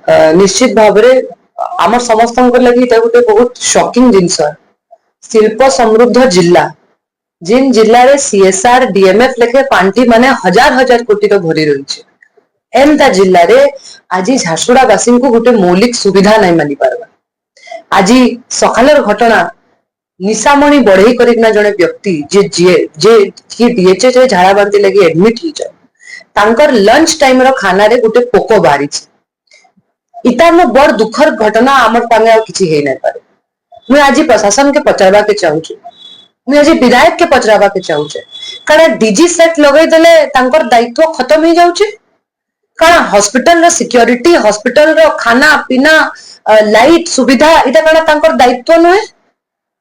निश्चित भाव आम समस्त लगी गोटे बहुत शॉकिंग जिनस शिल्प समृद्ध जिला जिन जिले में सीएसआर डीएमएफ लेखे पांठी माने हजार हजार कोटी भरी रही एमता जिले में आज झारसुगुड़ावासी को गोटे मौलिक सुविधा नहीं मानी पारबा। आज सकालर घटना निशामणी बढ़ई करना जड़े व्यक्ति जे जे जे डीएचएच झाड़ा बांती लगी एडमिट हो लंच टाइम रो खाना रे गोटे पोक बाहरी इतार बड़ दुखर घटना आमर पांगे किसी है नहीं पारे। मुझे आज प्रशासन के पचारवा के चाहूचे, मुझे आज विधायक के पचरावा के चाहूचे कारण डीजी सेट लगे देले तांकर दायित्व खत्म हो जाउचे कारण हॉस्पिटल रो सिक्योरिटी हॉस्पिटल रो खाना पीना लाइट सुविधा इटा कारण तांकर दायित्व नुहे।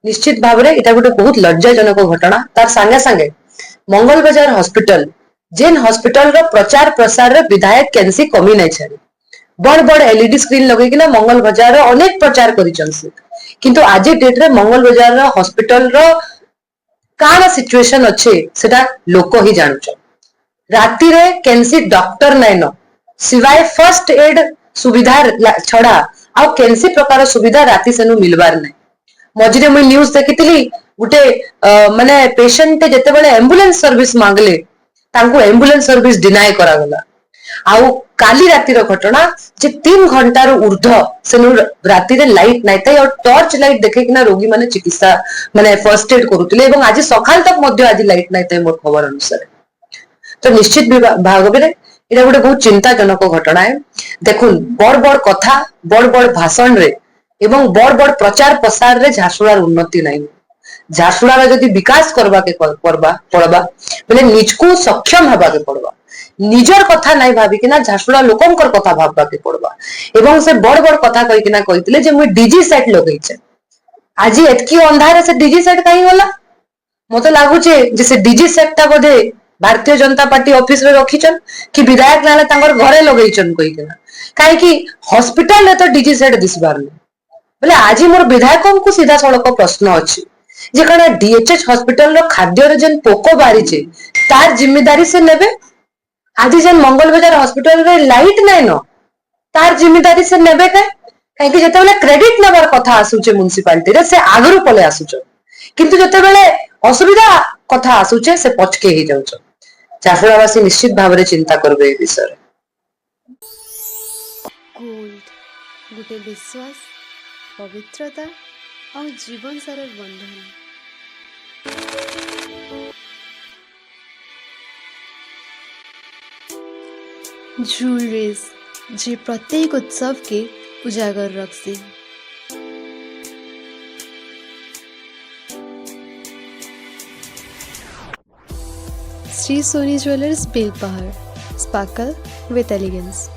निश्चित भाव में इटा गोटे बहुत लज्जाजनक घटना। तार संगे संगे मंगल बाजार हॉस्पिटल जेन हॉस्पिटल रो प्रचार प्रसार रे विधायक केनसी कमी नहीं छाड़ी बड़ बड़ एलईडी स्क्रीन लगे किना मंगल बाजार रो अनेक प्रचार करिचन से किंतु आज डेट रे मंगल बाजार रो हॉस्पिटल रो काना सिचुएशन अच्छे सेटा लोक ही जानुछ। राती रे केनसी डॉक्टर नहीं न सिवाय फर्स्ट एड सुविधा छड़ा आ केनसी प्रकार सुविधा राती सेनु मिलबार नहीं। मझिरे मुई न्यूज देखिथिली गुटे माने पेशेंट जेते बेले एम्बुलेंस सर्विस मांगले तांको एम्बुलेंस सर्विस डिनाय करा गला। आउ काली राती रो घटना जे 3 घंटा रो ऊर्ध्व सेनु राती रे लाइट नाही ताई और टॉर्च लाइट देखे किना रोगी माने चिकित्सा माने फर्स्ट एड करूतिले एवं आज सकाल तक मध्य आज लाइट नाही ताई मोर खबर अनुसार। तो निश्चित भाग में इटा गोटे बहुत चिंताजनक घटना है। देखुन बड़ बड़ कथा बड़ बड़ भाषण रे एवं बड़ बड़ प्रचार प्रसार रे झारसुगुड़ार उन्नति नहीं। झारसुगुड़ार जदि विकास करबा के पड़बा बोले निजको सक्षम हबा के पड़बा निजर कथा नहीं भाविकिना झारसुगुड़ा लोकंकर कथा भाबा के पड़बा एवं से बड़ बड़ कथा कहिकिना कहितले जे मुई डीजी सेट लगैछे आज एतकी अंधारे से डीजी सेट काई होला मते लागुचे जे से डीजी सेट ता बोधे भारतीय जनता पार्टी ऑफिस रे रखिचन कि विधायक नाले तांगर घरे लगैचन कहिकिना काहे कि हॉस्पिटल रे तो डीजी सेट दिसबार नै बोले आज मोर विधायकों को सीधा सड़क प्रश्न अच्छी जे कण डीएचएच हॉस्पिटल रो खाद्य रे जन पोको बारी छे तार जिम्मेदारी से नेबे। आज जन मंगल बाजार हॉस्पिटल रे लाइट नै न तार जिम्मेदारी से नेबे काहे कि जते बेले क्रेडिट नबर कथा आसुचे म्युनिसिपालिटी रे से आगरु पले आसुचे किंतु जते बेले असुविधा कथा आसुचे से पचके ही जाउछ। झारसुगुड़ावासी निश्चित भाव में चिंता करबे ए विषय गोल्ड गोटे विश्वास पवित्रता और जीवन सार बंधन। ज्वेलरीज जे प्रत्येक उत्सव के उजागर रखसी। Shri Soni jewellers Belpahar, sparkle with elegance.